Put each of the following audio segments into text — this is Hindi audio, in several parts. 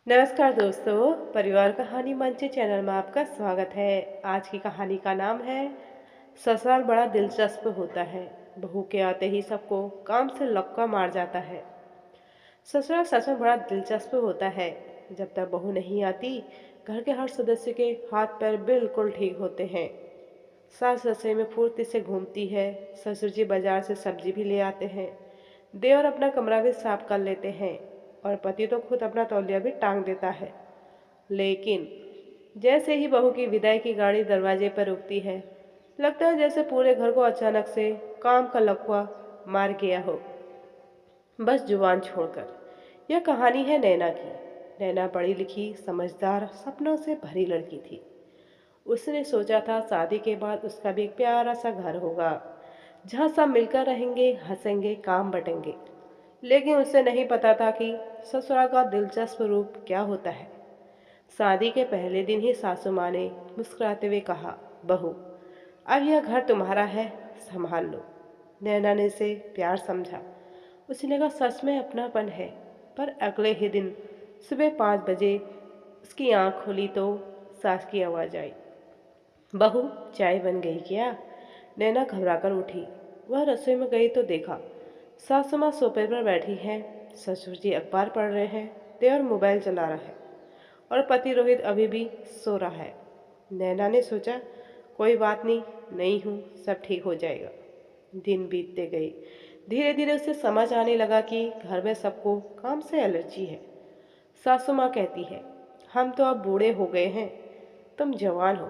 नमस्कार दोस्तों, परिवार कहानी मंच चैनल में आपका स्वागत है। आज की कहानी का नाम है ससुराल बड़ा दिलचस्प होता है। बहू के आते ही सबको काम से लक्का मार जाता है। ससुराल सच में बड़ा दिलचस्प होता है। जब तक बहू नहीं आती, घर के हर सदस्य के हाथ पैर बिल्कुल ठीक होते हैं। सास रसोई में फुर्ती से घूमती है। ससुर जी बाजार से सब्जी भी ले आते हैं। देवर अपना कमरा भी साफ कर लेते हैं और पति तो खुद अपना तौलिया भी टांग देता है। लेकिन जैसे ही बहू की विदाई की गाड़ी दरवाजे पर रुकती है, लगता है जैसे पूरे घर को अचानक से काम का लकवा मार गया हो, बस जुबान छोड़कर। यह कहानी है नैना की। नैना पढ़ी लिखी, समझदार, सपनों से भरी लड़की थी। उसने सोचा था शादी के बाद उसका भी एक प्यारा सा घर होगा, जहाँ सब मिलकर रहेंगे, हंसेंगे, काम बटेंगे। लेकिन उसे नहीं पता था कि ससुराल का दिलचस्प रूप क्या होता है। शादी के पहले दिन ही सासू माँ ने मुस्कुराते हुए कहा, बहू, अब यह घर तुम्हारा है, संभाल लो। नैना ने इसे प्यार समझा। उसे लगा सच में अपनापन है। पर अगले ही दिन सुबह 5 बजे उसकी आंख खुली तो सास की आवाज़ आई, बहू, चाय बन गई क्या? नैना घबराकर उठी। वह रसोई में गई तो देखा सासू माँ सोफे पर बैठी हैं। ससुर जी अखबार पढ़ रहे हैं। देवर मोबाइल चला रहा है और पति रोहित अभी भी सो रहा है। नैना ने सोचा, कोई बात नहीं, नहीं हूँ, सब ठीक हो जाएगा। दिन बीतते गए। धीरे धीरे उसे समझ आने लगा कि घर में सबको काम से एलर्जी है। सासू माँ कहती है, हम तो अब बूढ़े हो गए हैं, तुम जवान हो।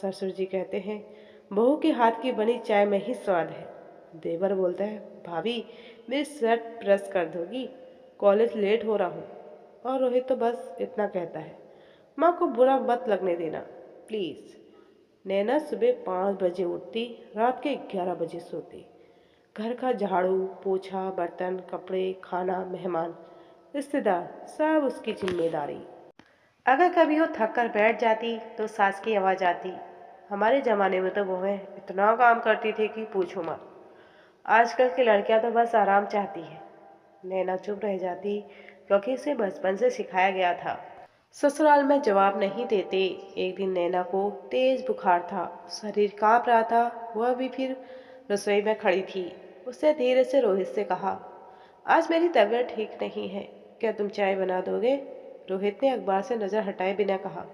ससुर जी कहते हैं, बहू के हाथ की बनी चाय में ही स्वाद है। देवर बोलता है, भाभी, मेरी शर्ट प्रेस कर दोगी, कॉलेज लेट हो रहा हूँ। और रोहित तो बस इतना कहता है, माँ को बुरा मत लगने देना, प्लीज़। नैना सुबह 5 बजे उठती, रात के 11 बजे सोती। घर का झाड़ू पोछा, बर्तन, कपड़े, खाना, मेहमान, रिश्तेदार, सब उसकी जिम्मेदारी। अगर कभी वो थक कर बैठ जाती तो सास की आवाज़ आती, हमारे ज़माने में तो बहुएं इतना काम करती थी कि पूछो मत। आजकल की लड़कियां तो बस आराम चाहती है। नैना चुप रह जाती, क्योंकि इसे बचपन से सिखाया गया था। ससुराल में जवाब नहीं देते। एक दिन नैना को तेज बुखार था, शरीर कांप रहा था। वह भी फिर रसोई में खड़ी थी। उसने धीरे से रोहित से कहा, आज मेरी तबीयत ठीक नहीं है, क्या तुम चाय बना दोगे? रोहित ने अखबार से नज़र हटाए बिना कहा,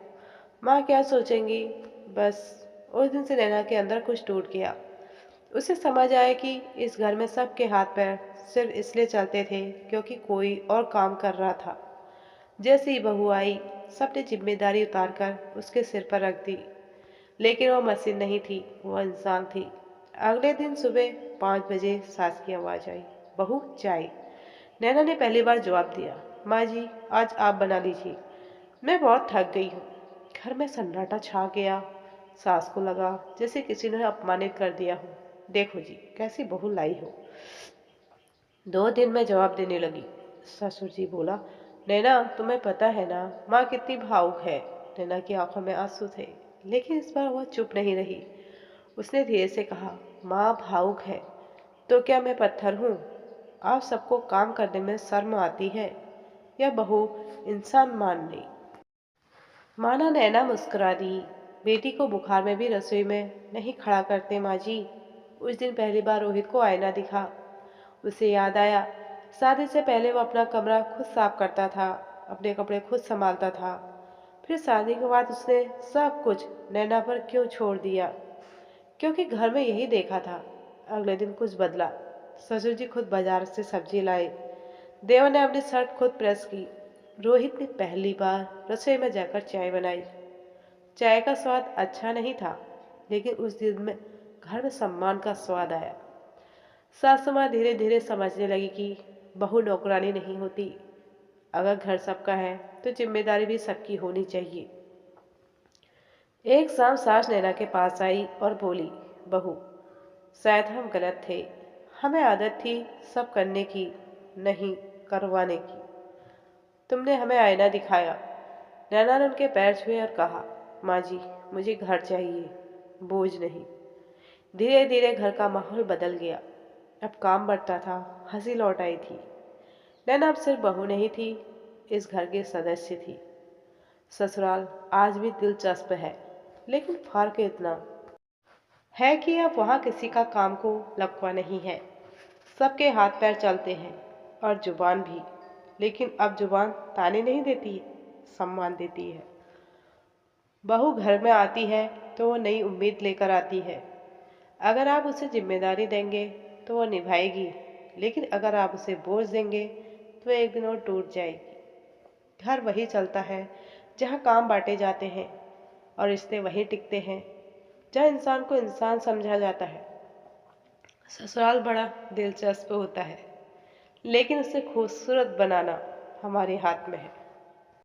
माँ क्या सोचेंगी? बस उस दिन से नैना के अंदर कुछ टूट गया। उसे समझ आया कि इस घर में सबके हाथ पैर सिर्फ इसलिए चलते थे क्योंकि कोई और काम कर रहा था। जैसे ही बहू आई, सबने जिम्मेदारी उतारकर उसके सिर पर रख दी। लेकिन वह मशीन नहीं थी, वह इंसान थी। अगले दिन सुबह 5 बजे सास की आवाज़ आई, बहू, चाय। नैना ने पहली बार जवाब दिया, माँ जी, आज आप बना लीजिए, मैं बहुत थक गई हूँ। घर में सन्नाटा छा गया। सास को लगा जैसे किसी ने अपमानित कर दिया हो। देखो जी, कैसी बहू लाई हो। 2 दिन में जवाब देने लगी। ससुर जी बोला, नैना, तुम्हें पता है ना माँ कितनी भावुक है। नैना की आंखों में आंसू थे, लेकिन इस बार वह चुप नहीं रही। उसने धीरे से कहा, माँ भावुक है तो क्या मैं पत्थर हूँ? आप सबको काम करने में शर्म आती है, या बहू इंसान मान ली? माना नैना मुस्कुरा दी। बेटी को बुखार में भी रसोई में नहीं खड़ा करते माँ जी। उस दिन पहली बार रोहित को आईना दिखा। उसे याद आया, शादी से पहले वो अपना कमरा खुद साफ करता था, अपने कपड़े खुद संभालता था। फिर शादी के बाद उसने सब कुछ नैना पर क्यों छोड़ दिया? क्योंकि घर में यही देखा था। अगले दिन कुछ बदला। ससुर जी खुद बाजार से सब्जी लाए। देवर ने अपनी शर्ट खुद प्रेस की। रोहित ने पहली बार रसोई में जाकर चाय बनाई। चाय का स्वाद अच्छा नहीं था, लेकिन उस दिन में घर में सम्मान का स्वाद आया। सासू माँ धीरे धीरे समझने लगी कि बहू नौकरानी नहीं होती। अगर घर सबका है तो जिम्मेदारी भी सबकी होनी चाहिए। एक शाम सास नैना के पास आई और बोली, बहू, शायद हम गलत थे। हमें आदत थी सब करने की, नहीं करवाने की। तुमने हमें आईना दिखाया। नैना ने उनके पैर छुए और कहा, माँ जी, मुझे घर चाहिए, बोझ नहीं। धीरे धीरे घर का माहौल बदल गया। अब काम बढ़ता था, हंसी लौट आई थी। नैना अब सिर्फ बहू नहीं थी, इस घर की सदस्य थी। ससुराल आज भी दिलचस्प है, लेकिन फर्क इतना है कि अब वहाँ किसी का काम को लकवा नहीं है। सबके हाथ पैर चलते हैं और जुबान भी। लेकिन अब जुबान ताने नहीं देती है, सम्मान देती है। बहू घर में आती है तो वो नई उम्मीद लेकर आती है। अगर आप उसे जिम्मेदारी देंगे तो वो निभाएगी, लेकिन अगर आप उसे बोझ देंगे तो एक दिन वो टूट जाएगी। घर वही चलता है जहाँ काम बांटे जाते हैं, और रिश्ते वही टिकते हैं जहाँ इंसान को इंसान समझा जाता है। ससुराल बड़ा दिलचस्प होता है, लेकिन उसे खूबसूरत बनाना हमारे हाथ में है।